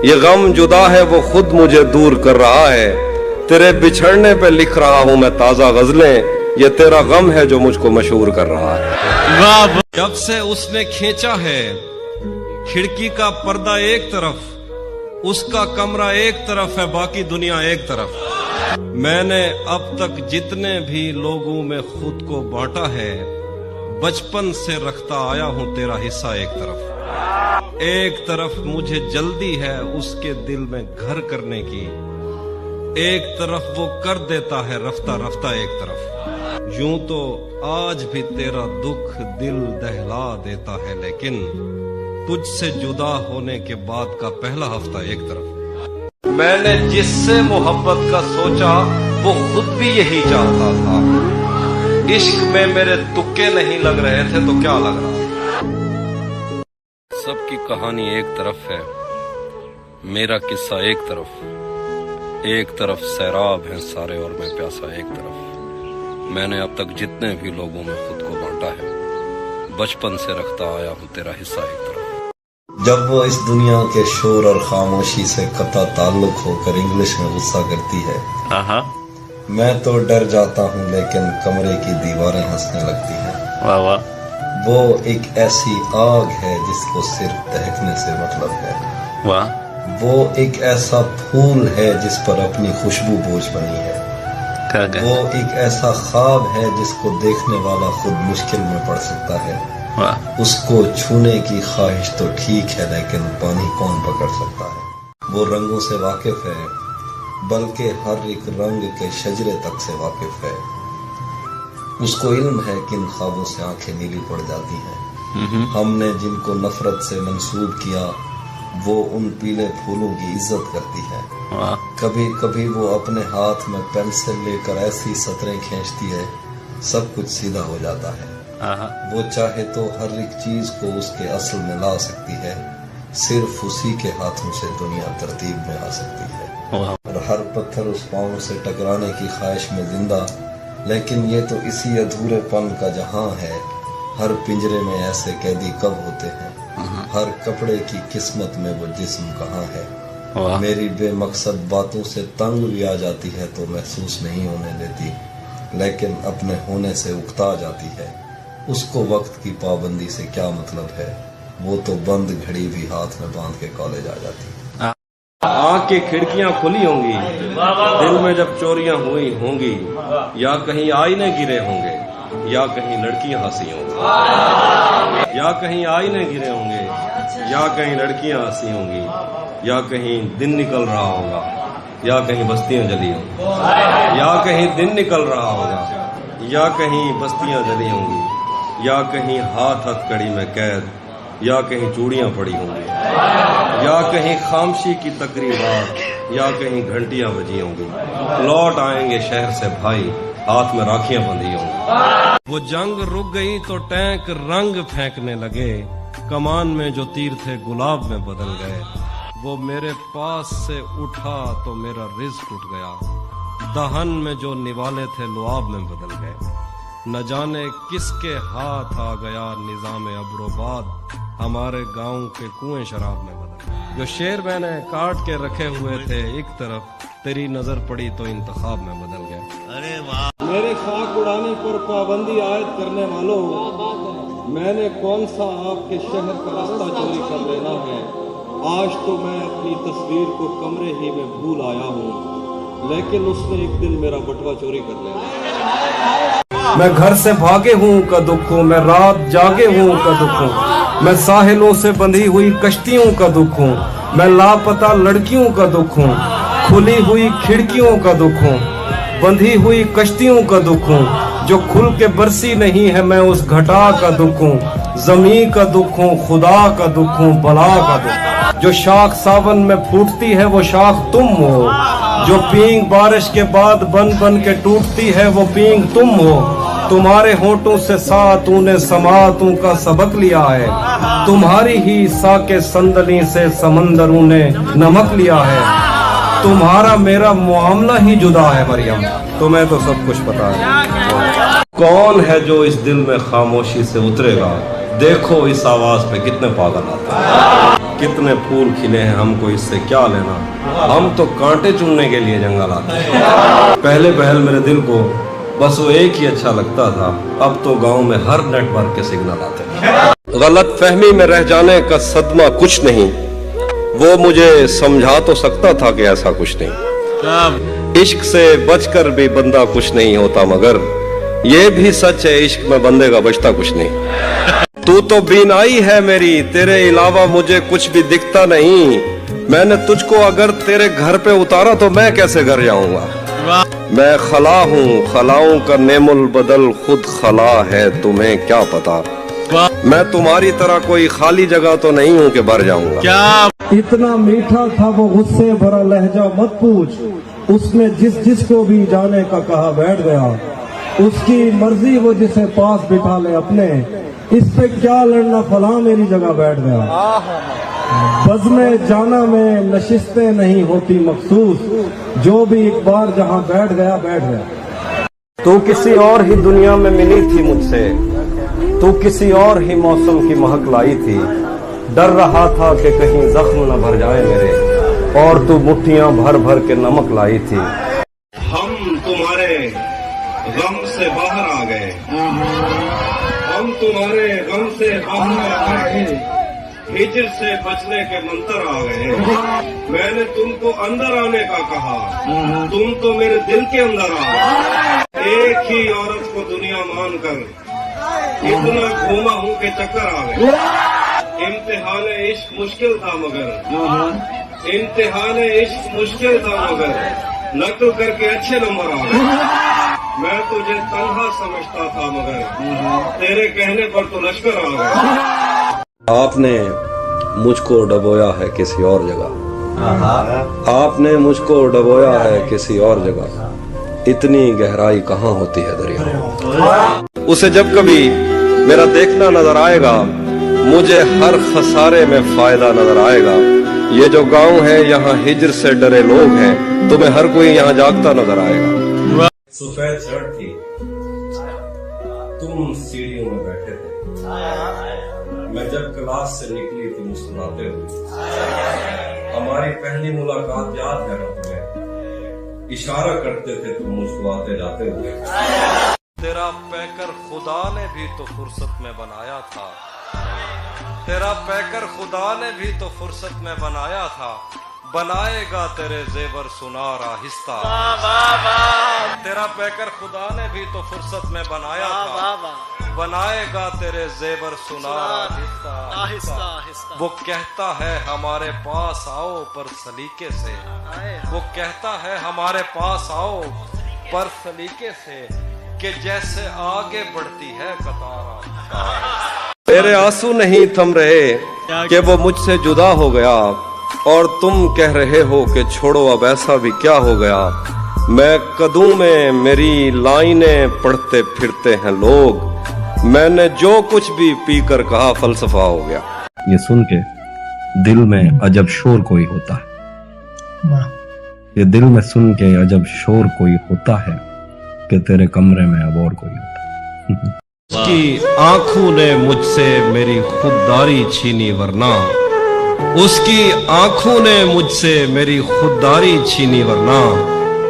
یہ غم جدا ہے وہ خود مجھے دور کر رہا ہے، تیرے بچھڑنے پہ لکھ رہا ہوں میں تازہ غزلیں، یہ تیرا غم ہے جو مجھ کو مشہور کر رہا ہے۔ جب سے اس نے کھینچا ہے کھڑکی کا پردہ ایک طرف، اس کا کمرہ ایک طرف ہے باقی دنیا ایک طرف، میں نے اب تک جتنے بھی لوگوں میں خود کو بانٹا ہے، بچپن سے رکھتا آیا ہوں تیرا حصہ ایک طرف مجھے جلدی ہے اس کے دل میں گھر کرنے کی، ایک طرف وہ کر دیتا ہے رفتہ رفتہ ایک طرف، یوں تو آج بھی تیرا دکھ دل دہلا دیتا ہے، لیکن تجھ سے جدا ہونے کے بعد کا پہلا ہفتہ ایک طرف، میں نے جس سے محبت کا سوچا وہ خود بھی یہی چاہتا تھا، عشق میں میرے تکے نہیں لگ رہے تھے تو کیا لگ رہا؟ سب کی کہانی ایک طرف ہے، میرا قصہ ایک طرف سیراب ہیں سارے اور میں پیاسا ایک طرف، میں نے اب تک جتنے بھی لوگوں میں خود کو بانٹا ہے، بچپن سے رکھتا آیا ہوں تیرا حصہ ایک طرف۔ جب وہ اس دنیا کے شور اور خاموشی سے قطع تعلق ہو کر انگلش میں غصہ کرتی ہے، میں تو ڈر جاتا ہوں لیکن کمرے کی دیواریں ہنسنے لگتی ہیں۔ واہ واہ، وہ ایک ایسی آگ ہے جس کو صرف دہکنے سے مطلب ہے، واہ، وہ ایک ایسا پھول ہے جس پر اپنی خوشبو بوجھ بنی ہے، وہ ایک ایسا خواب ہے جس کو دیکھنے والا خود مشکل میں پڑ سکتا ہے، اس کو چھونے کی خواہش تو ٹھیک ہے لیکن پانی کون پکڑ سکتا ہے، وہ رنگوں سے واقف ہے بلکہ ہر ایک رنگ کے شجرے تک سے واقف ہے، اس کو علم ہے کن خوابوں سے آنکھیں نیلی پڑ جاتی ہیں، ہم نے جن کو نفرت سے منسوب کیا وہ ان پیلے پھولوں کی عزت کرتی ہے، کبھی کبھی وہ اپنے ہاتھ میں پینسل لے کر ایسی سطریں کھینچتی ہے سب کچھ سیدھا ہو جاتا ہے، وہ چاہے تو ہر ایک چیز کو اس کے اصل میں لا سکتی ہے، صرف اسی کے ہاتھوں سے دنیا ترتیب میں آ سکتی ہے، اور ہر پتھر اس پاؤں سے ٹکرانے کی خواہش میں زندہ، لیکن یہ تو اسی ادھورے پن کا جہاں ہے، ہر پنجرے میں ایسے قیدی کب ہوتے ہیں، ہر کپڑے کی قسمت میں وہ جسم کہاں ہے، میری بے مقصد باتوں سے تنگ بھی آ جاتی ہے تو محسوس نہیں ہونے دیتی، لیکن اپنے ہونے سے اکتا جاتی ہے، اس کو وقت کی پابندی سے کیا مطلب ہے، وہ تو بند گھڑی بھی ہاتھ میں باندھ کے کالج آ جاتی ہے۔ آنکھ کی کھڑکیاں کھلی ہوں گی، دل میں جب چوریاں ہوئی ہوں گی، یا کہیں آئینے گرے ہوں گے یا کہیں لڑکیاں ہنسی ہوں گی، یا کہیں آئینے گرے ہوں گے یا کہیں لڑکیاں ہنسی ہوں گی، یا کہیں دن نکل رہا ہوگا یا کہیں بستیاں جلی ہوں گی، یا کہیں دن نکل رہا ہوگا یا کہیں بستیاں جلی ہوں گی، یا کہیں ہاتھ ہتھ کڑی میں قید یا کہیں چوڑیاں پڑی ہوں گی، یا کہیں خامشی کی تقریبات یا کہیں گھنٹیاں بجی ہوں گی، لوٹ آئیں گے شہر سے بھائی ہاتھ میں راکھیاں بندھی ہوں گی، وہ جنگ رک گئی تو ٹینک رنگ پھینکنے لگے، کمان میں جو تیر تھے گلاب میں بدل گئے، وہ میرے پاس سے اٹھا تو میرا رزق اٹھ گیا، دہن میں جو نوالے تھے لعاب میں بدل گئے، نہ جانے کس کے ہاتھ آ گیا نظام ابروباد، ہمارے گاؤں کے کنویں شراب میں بدل گئے، جو شیر میں نے کاٹ کے رکھے ہوئے تھے ایک طرف، تیری نظر پڑی تو انتخاب میں بدل گئے۔ ارے واہ، میرے خاک اڑانے پر پابندی عائد کرنے والوں، میں نے کون سا آپ کے شہر کا راستہ چوری کر لینا ہے، آج تو میں اپنی تصویر کو کمرے ہی میں بھول آیا ہوں، لیکن اس نے ایک دن میرا بٹوا چوری کر لینا، میں گھر سے بھاگے ہوں کا دکھ ہوں، میں رات جاگے ہوں کا دکھ ہوں، میں ساحلوں سے بندھی ہوئی کشتیوں کا دکھ ہوں، میں لاپتہ لڑکیوں کا دکھ ہوں، کھلی ہوئی کھڑکیوں کا دکھ ہوں، بندھی ہوئی کشتیوں کا دکھ ہوں، جو کھل کے برسی نہیں ہے میں اس گھٹا کا دکھ ہوں، زمین کا دکھ ہوں، خدا کا دکھ ہوں، بلا کا دکھ، جو شاخ ساون میں پھوٹتی ہے وہ شاخ تم ہو، جو پینگ بارش کے بعد بن بن کے ٹوٹتی ہے وہ پینگ تم ہو، تمہارے ہونٹوں سے ساتوں نے سماعتوں کا سبق لیا ہے، تمہاری ہی ساکے صندلی سے سمندروں نے نمک لیا ہے، تمہارا میرا معاملہ ہی جدا ہے مریم، تمہیں تو سب کچھ پتا ہے، کون ہے جو اس دل میں خاموشی سے اترے گا، دیکھو اس آواز پہ کتنے پاگل آتے ہیں۔ कितने फूल खिले हैं, हमको इससे क्या लेना, हम तो कांटे चुनने के लिए जंगल आते हैं। पहले पहल मेरे दिल को बस वो एक ही अच्छा लगता था, अब तो गांव में हर नेटवर्क के सिग्नल आते हैं। गलत फहमी में रह जाने का सदमा कुछ नहीं, वो मुझे समझा तो सकता था कि ऐसा कुछ नहीं। इश्क से बचकर भी बंदा कुछ नहीं होता, मगर ये भी सच है इश्क में बंदे का बचता कुछ नहीं। तू तो बीनाई है मेरी, तेरे अलावा मुझे कुछ भी दिखता नहीं। मैंने तुझको अगर तेरे घर पे उतारा तो मैं कैसे घर जाऊंगा। मैं खला हूँ, खलाओं का नेमुल बदल खुद खला है, तुम्हें क्या पता। मैं तुम्हारी तरह कोई खाली जगह तो नहीं हूँ कि भर जाऊंगा। क्या इतना मीठा था वो गुस्से भरा लहजा मत पूछ, उसने जिसको भी जाने का कहा बैठ गया। उसकी मर्जी वो जिसे पास बिठा ले अपने, इस पे क्या लड़ना फला मेरी जगह बैठ गया। बज़्म जाना में नशिस्तें नहीं होती मखसूस, जो भी एक बार जहां बैठ गया बैठ गया। तू किसी और ही दुनिया में मिली थी मुझसे, तू किसी और ही मौसम की महक लाई थी। डर रहा था कि कहीं जख्म न भर जाए मेरे, और तू मुट्ठियां भर भर के नमक लाई थी। हम तुम्हारे गम से बाहर आ गए, हम तुम्हारे गम से बाहर आ गए, हिजर से बचने के मंत्र आ गए। मैंने तुमको अंदर आने का कहा, तुम तो मेरे दिल के अंदर आ गए। एक ही औरत को दुनिया मानकर इतना घूमा हूँ कि चक्कर आ गए। इम्तिहान इश्क मुश्किल था मगर, इम्तिहान इश्क मुश्किल था मगर, नकल करके अच्छे नंबर आ गए। मैं तुझे तन्हा समझता था मगर, तेरे कहने पर तो लश्कर आ गया। आपने मुझको डबोया है किसी और जगह, आपने मुझको डबोया है किसी और जगह। इतनी गहराई कहाँ होती है दरिया। उसे जब कभी मेरा देखना नजर आएगा, मुझे हर खसारे में फायदा नजर आएगा। ये जो गांव है यहाँ हिजर से डरे लोग हैं, तुम्हें हर कोई यहाँ जागता नजर आएगा। सफेद शर्ट थी, तुम सीढ़ियों में बैठे थे, मैं जब क्लास से निकली थी मुस्कुराते हुए। हमारी पहली मुलाकात याद है ना तुम्हें, इशारा करते थे तुम मुस्कुराते जाते हुए। तेरा पैकर खुदा ने भी तो फुर्सत में बनाया था, तेरा पैकर खुदा ने भी तो फुर्सत में बनाया था। बनाएगा तेरे जेवर सुनार आहिस्ता, तेरा पैकर खुदा ने भी तो फुर्सत में बनाया था। बनाएगा तेरे जेवर सुनार आहिस्ता। वो कहता है हमारे पास आओ पर सलीके से, वो कहता है हमारे पास आओ पर सलीके से, कि जैसे आगे बढ़ती है कतार। तेरे आंसू नहीं थम रहे कि वो मुझसे जुदा हो गया, और तुम कह रहे हो कि छोड़ो अब ऐसा भी क्या हो गया। मैं कदूं में मेरी लाइनें पढ़ते फिरते हैं लोग, मैंने जो कुछ भी पीकर कहा फलसफा हो गया। ये सुन के दिल में अजब शोर कोई होता है, ये दिल में सुन के अजब शोर कोई होता है, कि तेरे कमरे में अब और कोई होता है। उसकी आंखों ने मुझसे मेरी खुददारी छीनी, वरना उसकी आंखों ने मुझसे मेरी खुददारी छीनी, वरना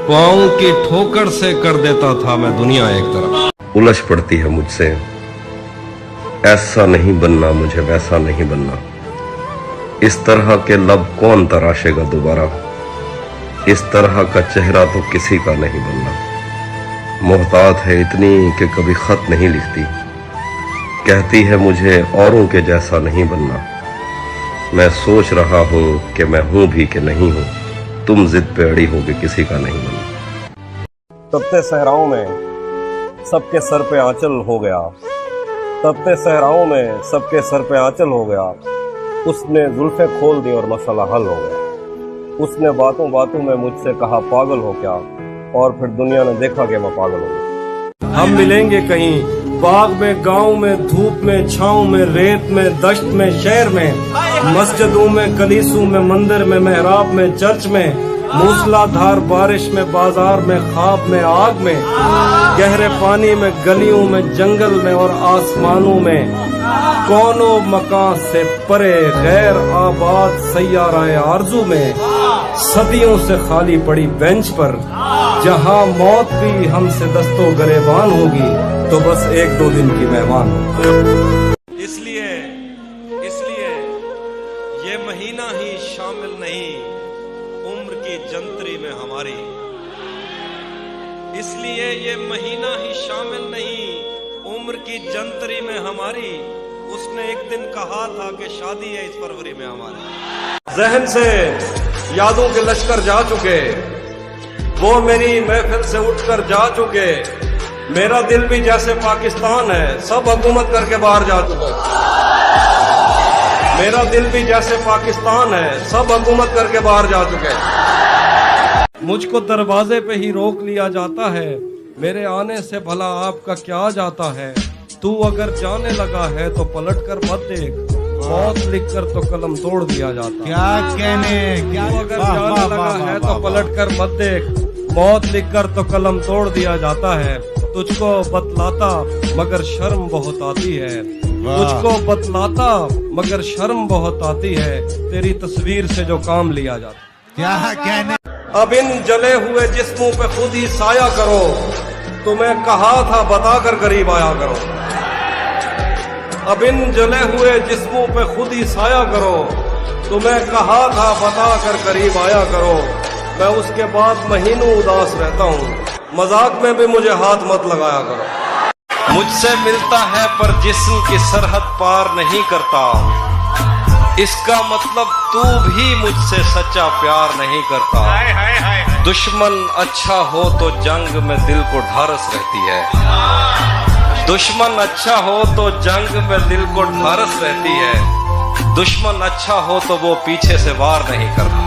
पाँव की ठोकर से कर देता था मैं दुनिया एक तरफ। उलझ पड़ती है मुझसे, ऐसा नहीं बनना मुझे वैसा नहीं बनना। इस तरह के लब कौन तराशेगा दोबारा, इस तरह का चेहरा तो किसी का नहीं बनना। मोहतात है इतनी कि कभी खत नहीं लिखती, कहती है मुझे औरों के जैसा नहीं बनना। मैं सोच रहा हूँ कि मैं हूँ भी कि नहीं हूँ, तुम जिद पे अड़ी हो कि किसी का नहीं बनना। तपते सहराओं में सबके सर पे आंचल हो गया, तपते सहराओं में सबके सर पे आंचल हो गया। उसने जुल्फे खोल दी और मसला हल हो गया। उसने बातों बातों में मुझसे कहा पागल हो क्या, और फिर दुनिया ने देखा कि मैं पागल हो गया। हम मिलेंगे कहीं बाग में, गांव में, धूप में, छांव में, रेत में, दश्त में, शहर में, मस्जिदों में, कलीसों में, मंदिर में, मेहराब में, चर्च में, मूसलाधार बारिश में, बाजार में, ख्वाब में, आग में, गहरे पानी में, गलियों में, जंगल में और आसमानों में। कौनो मकान से परे गैर आबाद सैयाराए आरजू में सदियों से खाली पड़ी बेंच पर जहां मौत भी हमसे दस्तो गरेबान होगी तो बस एक दो दिन की मेहमान होगी। इसलिए ये महीना ही शामिल नहीं उम्र की जंतरी में हमारी, इसलिए ये महीना ही शामिल नहीं उम्र की जंतरी में हमारी। उसने एक दिन कहा था कि शादी है इस फरवरी में हमारी। जहन से यादों के लश्कर जा चुके, वो मेरी महफिल से उठकर जा चुके। मेरा दिल भी जैसे पाकिस्तान है, सब हुकूमत करके बाहर जा चुके। मेरा दिल भी जैसे पाकिस्तान है, सब हुकूमत करके बाहर जा चुके। मुझको दरवाजे पे ही रोक लिया जाता है, मेरे आने से भला आपका क्या जाता है। तू अगर जाने लगा है तो पलट कर मत देख, मौत लिख कर तो कलम तोड़ दिया जाता। क्या कहने, तू अगर जाने लगा है तो पलट कर मत देख, मौत लिख कर तो कलम तोड़ दिया जाता है। तुझको बतलाता मगर शर्म बहुत आती है, तुझको बतलाता मगर शर्म बहुत आती है। तेरी तस्वीर से जो काम लिया जाता। क्या कहने। अब इन जले हुए जिस्मों पे खुद ही साया करो, तुम्हें कहा था बता कर करीब आया करो। अब इन जले हुए जिस्मों पे खुद ही साया करो, तुम्हें कहा था बता कर करीब आया करो। मैं उसके बाद महीनों उदास रहता हूँ, मजाक में भी मुझे हाथ मत लगाया करो। मुझसे मिलता है पर जिस्म की सरहद पार नहीं करता, इसका मतलब तू भी मुझसे सच्चा प्यार नहीं करता। दुश्मन अच्छा हो तो जंग में दिल को ढारस रहती है, दुश्मन अच्छा हो तो जंग में दिल को ढारस रहती है। दुश्मन अच्छा हो तो वो पीछे से वार नहीं करता।